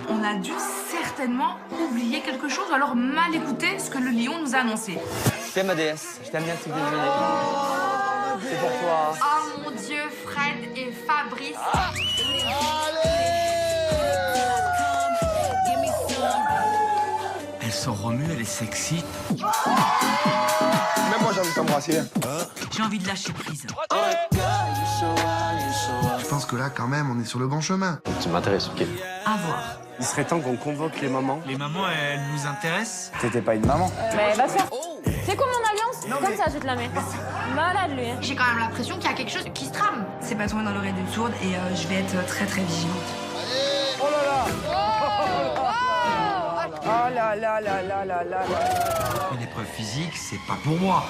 Speaker 11: On a dû certainement oublier quelque chose ou alors mal écouter ce que le lion nous a annoncé.
Speaker 9: Je t'aime ma déesse, je t'aime bien tout déjeuner. C'est pour toi.
Speaker 13: Oh mon Dieu, Fred et Fabrice.
Speaker 12: Elle se remue, elle est sexy.
Speaker 9: Même moi, j'ai envie de t'embrasser.
Speaker 12: J'ai envie de lâcher prise.
Speaker 5: Je pense que là, quand même, on est sur le bon chemin.
Speaker 9: Tu m'intéresses, ok.
Speaker 12: À voir.
Speaker 9: Il serait temps qu'on convoque les mamans.
Speaker 12: Les mamans, elles nous intéressent.
Speaker 9: T'étais pas une maman.
Speaker 17: Mais va faire. C'est quoi mon alliance? Comme ça, je te la mets. Malade, lui.
Speaker 13: J'ai quand même l'impression qu'il y a quelque chose qui se trame.
Speaker 15: C'est pas tombé dans l'oreille d'une sourde et je vais être très très vigilante.
Speaker 9: Oh là là.
Speaker 18: Oh là là là là là là là.
Speaker 12: Une épreuve physique, c'est pas pour moi.